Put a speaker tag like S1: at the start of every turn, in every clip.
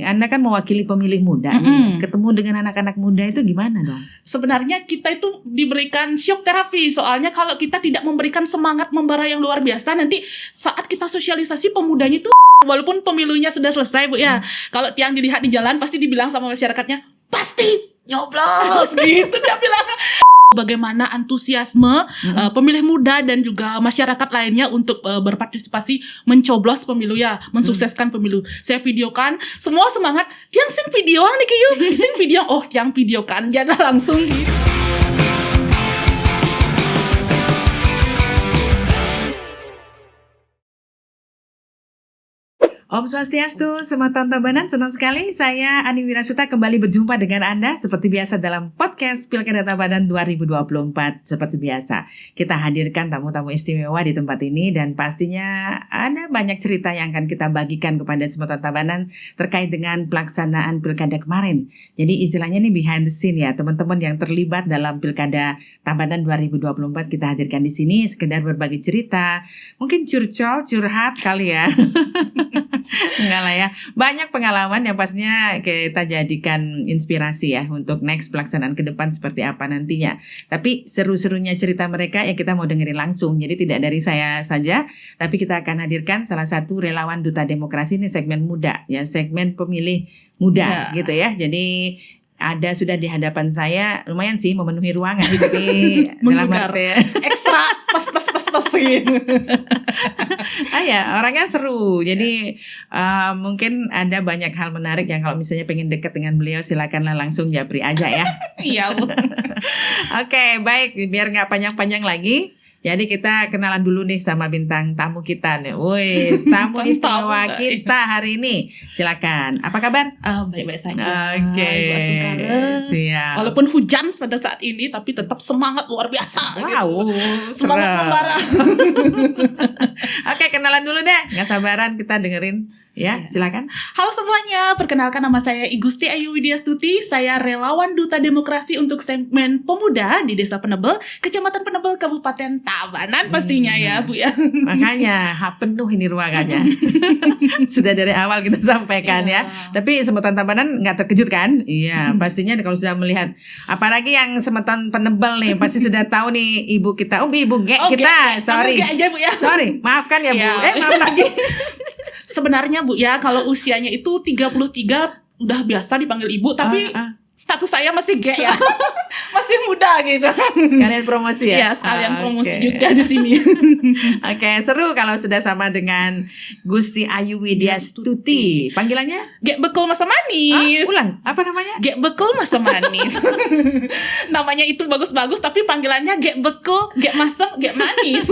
S1: Anda kan mewakili pemilih muda nih, ketemu dengan anak-anak muda itu gimana dong?
S2: Sebenarnya kita itu diberikan shock terapi, soalnya kalau kita tidak memberikan semangat membara yang luar biasa, nanti saat kita sosialisasi pemudanya itu, walaupun pemilunya sudah selesai Bu ya, kalau yang dilihat di jalan pasti dibilang sama masyarakatnya, pasti nyoblos gitu dia bilang. Bagaimana antusiasme pemilih muda dan juga masyarakat lainnya untuk berpartisipasi mencoblos pemilu ya, mensukseskan pemilu. Saya videokan, semua semangat. Yang sing videoan nih kieu, sing video, oh yang videokan jangan langsung gitu.
S1: Om Swastiastu, Semantan Tabanan, senang sekali saya Ani Wirasuta kembali berjumpa dengan Anda seperti biasa dalam podcast Pilkada Tabanan 2024. Seperti biasa, kita hadirkan tamu-tamu istimewa di tempat ini dan pastinya ada banyak cerita yang akan kita bagikan kepada Semantan Tabanan terkait dengan pelaksanaan Pilkada kemarin. Jadi istilahnya ini behind the scene ya, teman-teman yang terlibat dalam Pilkada Tabanan 2024 kita hadirkan di sini sekedar berbagi cerita, mungkin curhat kali ya. Enggak lah ya, banyak pengalaman yang pastinya kita jadikan inspirasi ya untuk next pelaksanaan ke depan seperti apa nantinya. Tapi seru-serunya cerita mereka ya kita mau dengerin langsung. Jadi tidak dari saya saja, tapi kita akan hadirkan salah satu relawan Duta Demokrasi, ini segmen muda ya, segmen pemilih muda gitu ya. Jadi ada sudah di hadapan saya, lumayan sih memenuhi ruangan tapi dalam arti
S2: ekstra pas gitu.
S1: Ya orangnya seru. Jadi mungkin ada banyak hal menarik yang kalau misalnya pengen dekat dengan beliau silakanlah langsung japri aja ya.
S2: Iya Bu.
S1: Oke, baik, biar nggak panjang-panjang lagi. Jadi kita kenalan dulu nih sama bintang tamu kita nih. Woi, tamu istimewa kita hari ini. Silakan. Apa kabar?
S2: Baik-baik saja.
S1: Oke. Siap.
S2: Walaupun hujan pada saat ini, tapi tetap semangat luar biasa.
S1: Wow.
S2: Gitu. Semangat membara.
S1: Oke, kenalan dulu deh. Nggak sabaran kita dengerin. Ya, silakan.
S2: Halo semuanya, perkenalkan nama saya Igusti Ayu Widyastuti. Saya relawan Duta Demokrasi untuk segmen pemuda di Desa Penebel, Kecamatan Penebel, Kabupaten Tabanan pastinya ya Bu ya.
S1: Makanya penuh ini ruangannya. Sudah dari awal kita sampaikan ya. Tapi Semeton Tabanan nggak terkejut kan? Iya, pastinya kalau sudah melihat. Apalagi yang Semeton Penebel nih, pasti sudah tahu nih ibu kita. Ibu Gek kita. Sorry.
S2: Gek aja Bu ya.
S1: Sorry, maafkan ya Bu. Maaf lagi.
S2: Sebenarnya Bu ya, kalau usianya itu 33 udah biasa dipanggil ibu, tapi status saya masih G ya. Masih muda gitu.
S1: Sekalian promosi ya?
S2: Iya, sekalian promosi juga di sini.
S1: Oke, seru kalau sudah sama dengan Gusti Ayu Widyastuti. Panggilannya?
S2: Gek bekul masa manis.
S1: Ulang, apa namanya?
S2: Gek bekul masa manis. Namanya itu bagus-bagus, tapi panggilannya gek bekul, gek masem, gek manis.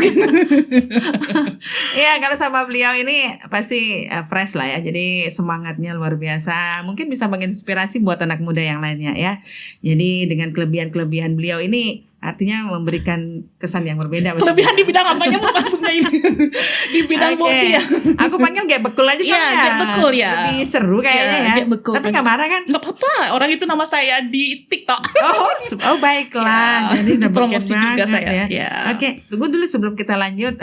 S1: Iya, kalau sama beliau ini pasti fresh lah ya. Jadi semangatnya luar biasa. Mungkin bisa menginspirasi buat anak muda yang lainnya ya. Jadi dengan kelebihan beliau ini artinya memberikan kesan yang berbeda.
S2: Kelebihan di bidang apanya Bu maksudnya ini? Di bidang multi ya.
S1: Aku panggil Gek Bekul aja
S2: ya. Iya, Gek Bekul ya.
S1: Lebih seru kayaknya ya.
S2: Gek Bekul.
S1: Tapi nggak marah kan?
S2: Nggak apa-apa. Orang itu nama saya di TikTok.
S1: Oh baiklah. Jadi udah
S2: promosi juga saya.
S1: Ya. Oke, tunggu dulu sebelum kita lanjut.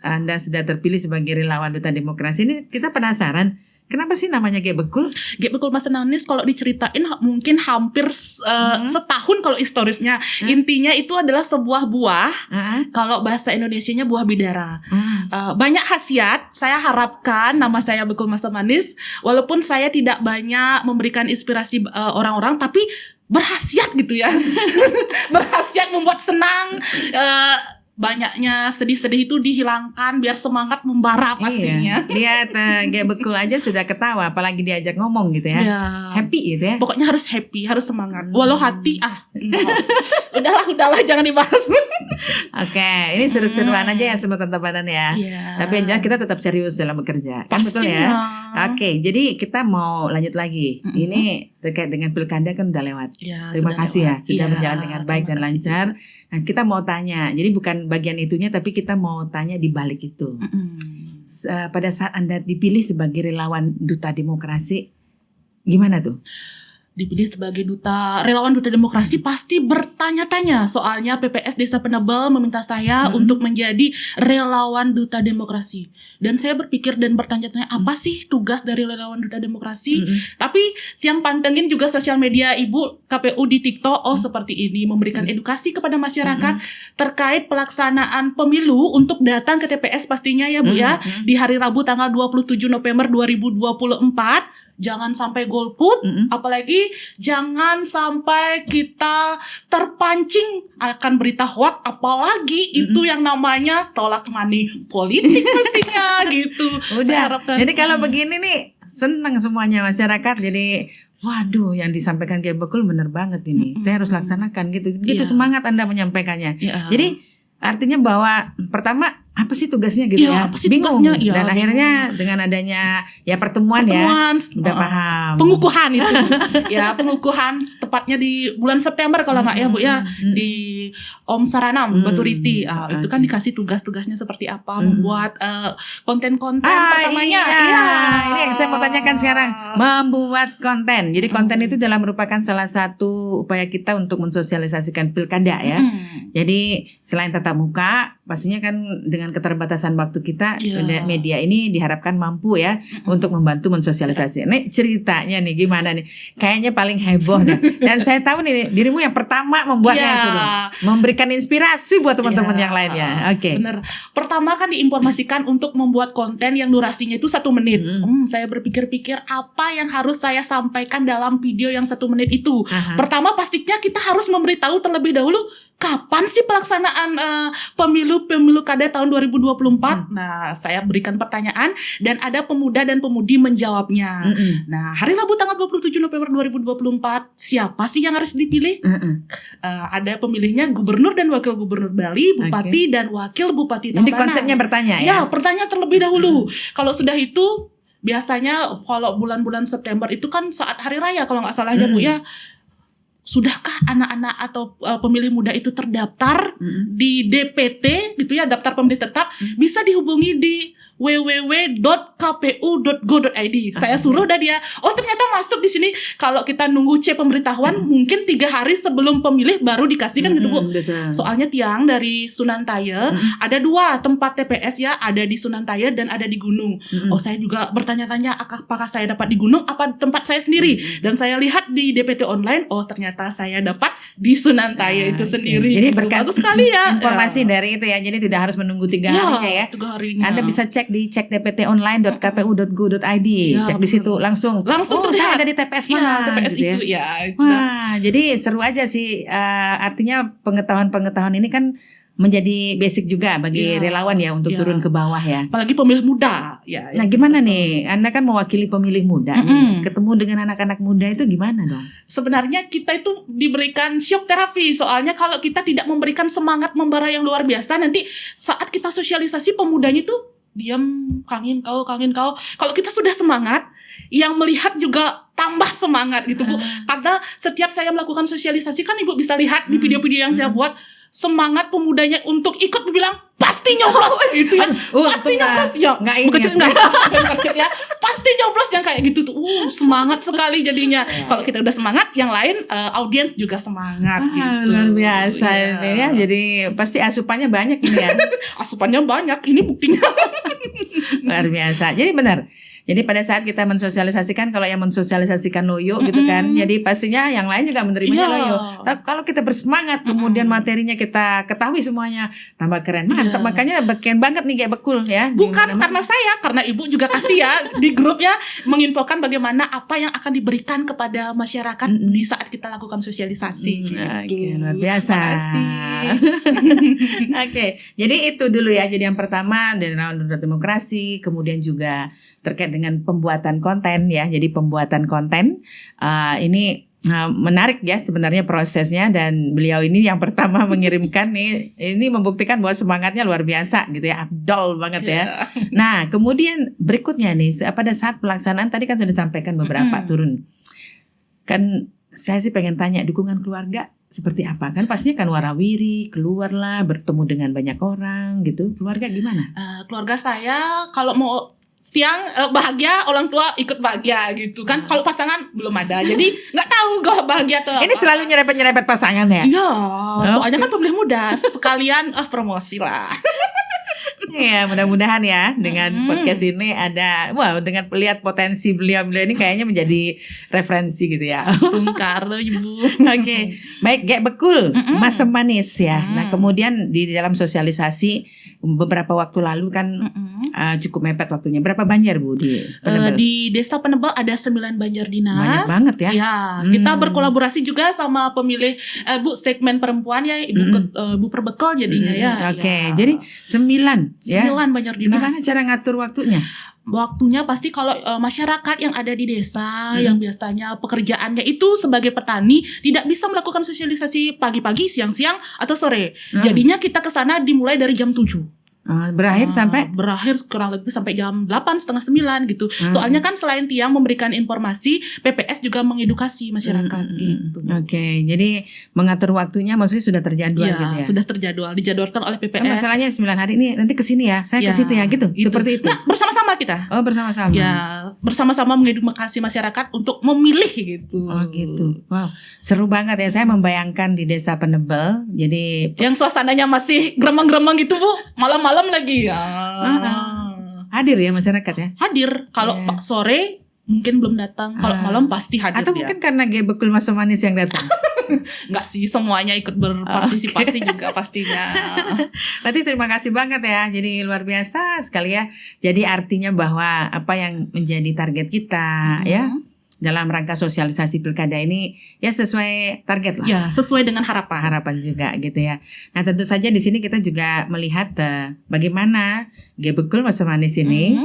S1: Anda sudah terpilih sebagai relawan Duta Demokrasi. Ini kita penasaran. Kenapa sih namanya Gek Bekul?
S2: Gek Bekul masa manis kalau diceritain mungkin hampir setahun kalau historisnya. Intinya itu adalah sebuah buah. Kalau bahasa Indonesianya buah bidara. Banyak khasiat. Saya harapkan nama saya Bekul masa manis. Walaupun saya tidak banyak memberikan inspirasi orang-orang, tapi berkhasiat gitu ya. Berkhasiat membuat senang. Banyaknya sedih-sedih itu dihilangkan biar semangat membara pastinya.
S1: Iya. Lihat Gek Bekul aja sudah ketawa, apalagi diajak ngomong gitu ya. Happy gitu ya.
S2: Pokoknya harus happy, harus semangat. Walau hati udahlah jangan dibahas.
S1: Oke, ini seru-seruan aja ya Semeton Tabanan ya. Tapi yang jelas kita tetap serius dalam bekerja. Kan betul ya? Oke, jadi kita mau lanjut lagi. Ini terkait dengan pilkada kan udah lewat. Terima kasih ya sudah berjalan dengan baik dan lancar. Nah, kita mau tanya. Jadi bukan bagian itunya, tapi kita mau tanya di balik itu. Pada saat Anda dipilih sebagai relawan Duta Demokrasi, gimana tuh?
S2: dipilih sebagai relawan duta demokrasi pasti bertanya-tanya. Soalnya PPS Desa Penebel meminta saya untuk menjadi relawan duta demokrasi. Dan saya berpikir dan bertanya-tanya, apa sih tugas dari relawan duta demokrasi? Tapi yang pantengin juga sosial media Ibu KPU di TikTok, seperti ini, memberikan edukasi kepada masyarakat terkait pelaksanaan pemilu untuk datang ke TPS pastinya ya Bu ya, di hari Rabu tanggal 27 November 2024. Jangan sampai golput, apalagi jangan sampai kita terpancing akan berita hoax, apalagi itu yang namanya tolak money politik pastinya gitu.
S1: Udah. Jadi kalau begini nih senang semuanya masyarakat. Jadi waduh, yang disampaikan Kiai Bekul benar banget ini. Saya harus laksanakan gitu. Gitu semangat Anda menyampaikannya. Jadi artinya bahwa pertama apa sih tugasnya gitu ya?
S2: Apa sih
S1: bingung.
S2: tugasnya?
S1: Dan akhirnya dengan adanya pertemuan ya udah paham.
S2: Pengukuhan itu. Ya, pengukuhan tepatnya di bulan September kalau nggak ya Bu ya, di Om Saranam Baturiti. Itu kan dikasih tugas-tugasnya seperti apa, membuat konten-konten pertamanya.
S1: Ini yang saya mau tanyakan sekarang, membuat konten. Jadi konten itu adalah merupakan salah satu upaya kita untuk mensosialisasikan pilkada ya. Jadi selain tatap muka, pastinya kan dengan keterbatasan waktu kita, media ini diharapkan mampu ya untuk membantu mensosialisasi. Ini ceritanya nih gimana nih? Kayaknya paling heboh nih. Dan saya tahu nih dirimu yang pertama membuatnya itu loh. Memberikan inspirasi buat teman-teman yang lainnya. Oke.
S2: Bener. Pertama kan diinformasikan untuk membuat konten yang durasinya itu 1 menit. Saya berpikir-pikir apa yang harus saya sampaikan dalam video yang 1 menit itu. Pertama pastinya kita harus memberitahu terlebih dahulu kapan sih pelaksanaan pemilu kada tahun 2024? Nah, saya berikan pertanyaan dan ada pemuda dan pemudi menjawabnya. Nah, hari Rabu tanggal 27 November 2024, siapa sih yang harus dipilih? Ada pemilihnya gubernur dan wakil gubernur Bali, bupati dan wakil bupati Tabanan.
S1: Jadi konsepnya bertanya ya?
S2: Ya, bertanya terlebih dahulu. Kalau sudah itu, biasanya kalau bulan-bulan September itu kan saat hari raya kalau nggak salah ya Bu ya. Sudahkah anak-anak atau pemilih muda itu terdaftar di DPT gitu ya, daftar pemilih tetap? Bisa dihubungi di www.kpu.go.id. Saya suruh dah dia. Oh, ternyata masuk di sini. Kalau kita nunggu C pemberitahuan mungkin 3 hari sebelum pemilih baru dikasihkan gitu Bu. Soalnya tiang dari Sunan Taya ada 2 tempat TPS ya, ada di Sunan Taya dan ada di Gunung. Oh, saya juga bertanya-tanya apakah saya dapat di Gunung apa tempat saya sendiri. Dan saya lihat di DPT online, oh ternyata saya dapat di Sunan Taya itu sendiri.
S1: Jadi
S2: gitu. Bagus sekali ya.
S1: Informasi dari itu ya. Jadi tidak harus menunggu 3 harinya ya.
S2: 3 harinya.
S1: Anda bisa cek di dptonline.kpu.go.id. Cek di situ langsung saya ada di TPS mana
S2: TPS
S1: gitu
S2: itu ya.
S1: Wah, jadi seru aja sih. Artinya pengetahuan-pengetahuan ini kan menjadi basic juga bagi relawan ya untuk turun ke bawah ya.
S2: Apalagi pemilih muda ya.
S1: Nah, gimana nih? Anda kan mewakili pemilih muda nih. Ketemu dengan anak-anak muda itu gimana dong?
S2: Sebenarnya kita itu diberikan shock terapi. Soalnya kalau kita tidak memberikan semangat membara yang luar biasa, nanti saat kita sosialisasi pemudanya itu diam, kangen kau. Kalau kita sudah semangat, yang melihat juga tambah semangat gitu Bu. Karena setiap saya melakukan sosialisasi kan Ibu bisa lihat di video-video yang saya buat, semangat pemudanya untuk ikut bilang pasti nyoblos gitu ya. Pasti nyoblos ya. Enggak ya. Pasti nyoblos yang kayak gitu tuh. Semangat sekali jadinya. Kalau kita udah semangat, yang lain audiens juga semangat gitu.
S1: Luar biasa ini ya. Jadi pasti asupannya banyak ini ya.
S2: Asupannya banyak, ini buktinya.
S1: Luar biasa. Jadi benar. Jadi pada saat kita mensosialisasikan, kalau yang mensosialisasikan loyo gitu kan, jadi pastinya yang lain juga menerimanya loyo. Tapi kalau kita bersemangat, kemudian materinya kita ketahui semuanya, tambah keren. Mantap, makanya keren banget nih kayak Bekul ya.
S2: Bukan karena saya, karena Ibu juga kasih ya di grup ya, menginfokan bagaimana apa yang akan diberikan kepada masyarakat di saat kita lakukan sosialisasi.
S1: Oke, luar biasa. Oke, jadi itu dulu ya. Jadi yang pertama dari relawan demokrasi, kemudian juga terkait dengan pembuatan konten ya. Jadi pembuatan konten ini menarik ya sebenarnya prosesnya, dan beliau ini yang pertama mengirimkan nih, ini membuktikan bahwa semangatnya luar biasa gitu ya, abdol banget ya. Nah kemudian berikutnya nih, pada saat pelaksanaan tadi kan sudah disampaikan beberapa turun. Kan saya sih pengen tanya dukungan keluarga seperti apa? Kan pastinya kan warawiri, keluarlah bertemu dengan banyak orang gitu. Keluarga gimana?
S2: Keluarga saya kalau mau tiang bahagia, orang tua ikut bahagia gitu kan. Kalau pasangan belum ada, jadi nggak tahu gue bahagia atau
S1: Ini
S2: apa.
S1: selalu nyerempet-nyerempet pasangan ya?
S2: Iya, soalnya kan pemilih muda, sekalian promosi lah.
S1: Iya, mudah-mudahan ya dengan podcast ini ada, dengan melihat potensi beliau ini kayaknya menjadi referensi gitu ya.
S2: Tungkar ibu.
S1: Oke, baik, Gek Bekul, Masem Manis ya. Nah, kemudian di dalam sosialisasi beberapa waktu lalu kan cukup mepet waktunya. Berapa banjar Bu di Penebel?
S2: Di Desa Penebel ada 9 banjar dinas.
S1: Banyak banget ya.
S2: Ya, kita berkolaborasi juga sama pemilih Bu segmen perempuan ya, Ibu Perbekal jadinya ya.
S1: Oke,
S2: Ya.
S1: jadi 9 ya.
S2: 9 banjar dinas.
S1: Gimana cara ngatur waktunya?
S2: Waktunya pasti kalau masyarakat yang ada di desa yang biasanya pekerjaannya itu sebagai petani tidak bisa melakukan sosialisasi pagi-pagi, siang-siang atau sore. Jadinya kita ke sana dimulai dari jam 7.
S1: Berakhir sampai
S2: berakhir kurang lebih sampai jam 8 setengah 9 gitu. Soalnya kan selain tiang memberikan informasi, PPS juga mengedukasi masyarakat gitu.
S1: Oke, jadi mengatur waktunya maksudnya sudah terjadwal
S2: Ya,
S1: gitu ya.
S2: sudah terjadwal, dijadwalkan oleh PPS.
S1: Masalahnya 9 hari ini nanti ke sini ya, saya ke situ ya gitu. Seperti itu.
S2: Nah, bersama-sama kita.
S1: Oh, bersama-sama.
S2: Ya, bersama-sama mengedukasi masyarakat untuk memilih gitu.
S1: Oh gitu. Wow, seru banget ya. Saya membayangkan di Desa Penebel. Jadi
S2: yang suasananya masih gremeng-gremeng gitu Bu, malam-malam lagi ya.
S1: hadir ya masyarakat ya.
S2: Hadir. Kalau sore mungkin belum datang, kalau malam pasti hadir.
S1: Atau
S2: dia.
S1: mungkin karena Gek Bekul Masem Manis yang datang.
S2: Enggak sih, semuanya ikut berpartisipasi juga pastinya.
S1: Berarti terima kasih banget ya. Jadi luar biasa sekali ya. Jadi artinya bahwa apa yang menjadi target kita ya dalam rangka sosialisasi pilkada ini ya sesuai target lah.
S2: Ya, sesuai dengan harapan
S1: juga gitu ya. Nah, tentu saja di sini kita juga melihat bagaimana Gek Bekul Masem Manis ini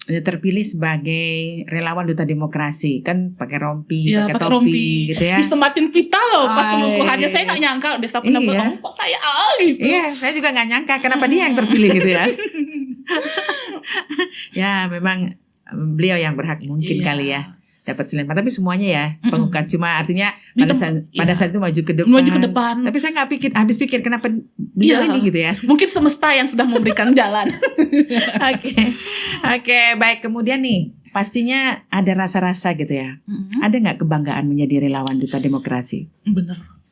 S1: terpilih sebagai relawan duta demokrasi, kan pakai rompi,
S2: ya,
S1: pakai
S2: pakai
S1: topi
S2: rompi
S1: gitu ya.
S2: Disematin pita loh pas pengukuhannya. Saya nggak nyangka Desa Penebel kok saya gitu.
S1: Iya, saya juga nggak nyangka kenapa dia yang terpilih gitu ya. Ya, memang beliau yang berhak mungkin kali ya dapat selempar, tapi semuanya ya pengukat, cuma artinya pada saat itu maju ke depan. Tapi saya nggak habis pikir kenapa beliau ini gitu ya.
S2: Mungkin semesta yang sudah memberikan jalan.
S1: Oke, baik. Kemudian nih pastinya ada rasa-rasa gitu ya. Ada nggak kebanggaan menjadi relawan duta demokrasi?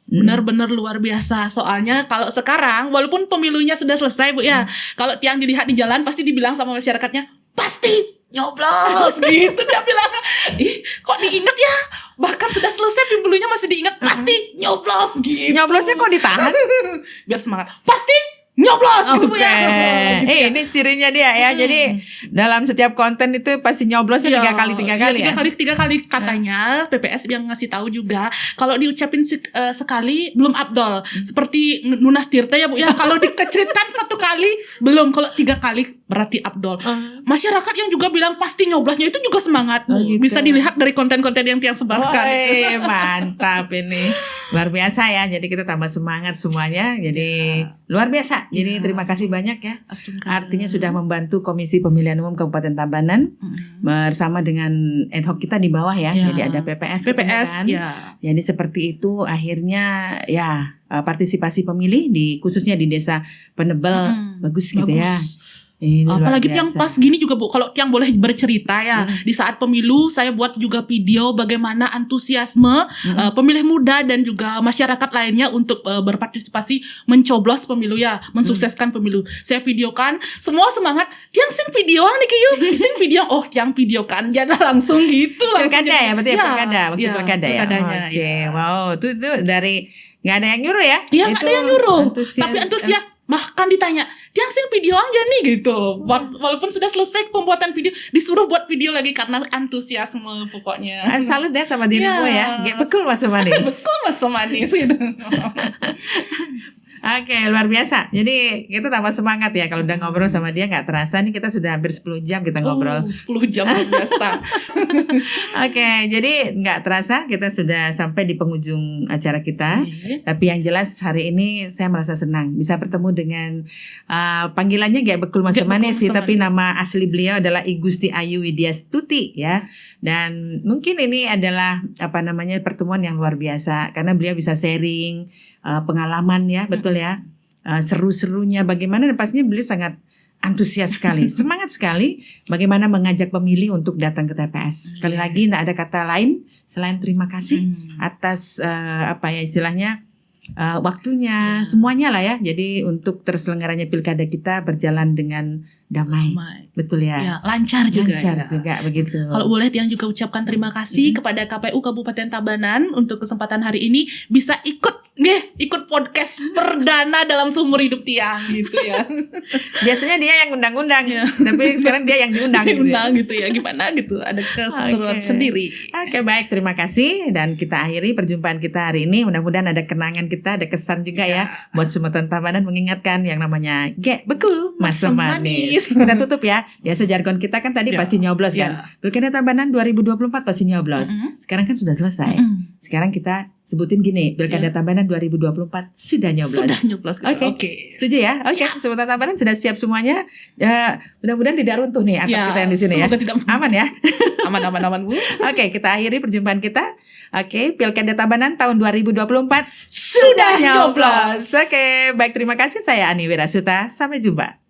S2: Benar-benar luar biasa. Soalnya kalau sekarang walaupun pemilunya sudah selesai Bu ya, kalau tiang dilihat di jalan pasti dibilang sama masyarakatnya, pasti nyoblos gitu dia bilang. Ih, kok diingat ya? Bahkan sudah selesai pemilunya masih diingat, pasti nyoblos gitu.
S1: Nyoblosnya kok ditahan?
S2: Biar semangat. Pasti nyoblos gitu Bu ya.
S1: Gitu ya. Ini cirinya dia ya. Jadi dalam setiap konten itu pasti nyoblosnya tiga kali ya.
S2: Tiga kali katanya PPS yang ngasih tahu juga kalau diucapin sekali belum abdol. Seperti Nunas Tirta ya Bu ya. Kalau dikecilkan satu kali belum, kalau 3 kali berarti abdol. Masyarakat yang juga bilang pasti nyoblosnya itu juga semangat.
S1: Gitu.
S2: Bisa dilihat dari konten-konten yang tiang sebarkan.
S1: Mantap ini. Luar biasa ya. Jadi kita tambah semangat semuanya. Jadi luar biasa. Jadi terima kasih banyak ya. Artinya sudah membantu Komisi Pemilihan Umum Kabupaten Tabanan bersama dengan ad hoc kita di bawah ya. Jadi ada PPS kan? Jadi seperti itu akhirnya ya partisipasi pemilih khususnya di Desa Penebel bagus gitu ya. Ini
S2: apalagi tiang pas gini juga Bu, kalau tiang boleh bercerita ya, di saat pemilu saya buat juga video bagaimana antusiasme pemilih muda dan juga masyarakat lainnya untuk berpartisipasi mencoblos pemilu ya, mensukseskan pemilu. Saya videokan, semua semangat, tiang sing videoan nih Kiyu, sing video, tiang videokan, jadi langsung gitu.
S1: Pilkada ya, berarti waktu pilkada ya.
S2: Oke,
S1: wow, itu dari nggak ada yang nyuruh ya?
S2: Iya, nggak ada yang nyuruh, tapi antusias. Bahkan ditanya, dia sing video aja nih gitu. Walaupun sudah selesai pembuatan video, disuruh buat video lagi karena antusiasme pokoknya.
S1: Salut deh sama dirimu ya. Gek Bekul Masem Manis.
S2: Bekul Masem Manis gitu.
S1: Oke, luar biasa. Jadi kita tambah semangat ya kalau udah ngobrol sama dia, nggak terasa nih kita sudah hampir 10 jam kita ngobrol.
S2: 10 jam biasa.
S1: Oke, jadi nggak terasa kita sudah sampai di penghujung acara kita. Tapi yang jelas hari ini saya merasa senang bisa bertemu dengan panggilannya Gek Bekul Masem Manis sih, tapi nama asli beliau adalah I Gusti Ayu Widyastuti ya. Dan mungkin ini adalah pertemuan yang luar biasa karena beliau bisa sharing pengalaman ya, betul ya, seru-serunya bagaimana, dan pastinya beliau sangat antusias sekali, semangat sekali bagaimana mengajak pemilih untuk datang ke TPS. Sekali lagi tidak ada kata lain selain terima kasih atas istilahnya waktunya, semuanya lah ya. Jadi untuk terselenggaranya pilkada kita berjalan dengan damai. Betul ya.
S2: Ya, lancar juga.
S1: Lancar
S2: ya.
S1: juga begitu.
S2: Kalau boleh Tiang juga ucapkan terima kasih kepada KPU Kabupaten Tabanan untuk kesempatan hari ini bisa ikut podcast perdana dalam seumur hidup Tiang gitu ya.
S1: Biasanya dia yang undang-undang, tapi sekarang dia yang diundang gitu ya.
S2: Undang gitu ya. Gimana gitu, ada keseruan sendiri.
S1: Oke, baik, terima kasih dan kita akhiri perjumpaan kita hari ini. Mudah-mudahan ada kenangan kita, ada kesan juga ya buat Sumatera Tabanan mengingatkan yang namanya bekul masa manis. Kita tutup ya. Biasa jargon kita kan tadi pasti nyoblos kan. Pilkada Tabanan 2024 pasti nyoblos. Sekarang kan sudah selesai. Sekarang kita sebutin gini, Pilkada Tabanan 2024 sudah nyoblos.
S2: Sudah nyoblos.
S1: Oke. Setuju ya? Oke, Sumatera Tabanan sudah siap semuanya. Ya, mudah-mudahan tidak runtuh nih atap kita yang di sini ya.
S2: Tidak
S1: aman ya.
S2: Aman Bu.
S1: Oke, kita akhiri perjumpaan kita. Oke, Pilkada Tabanan tahun 2024 sudah nyoblos. Oke, baik, terima kasih. Saya Ani Wirasuta. Sampai jumpa.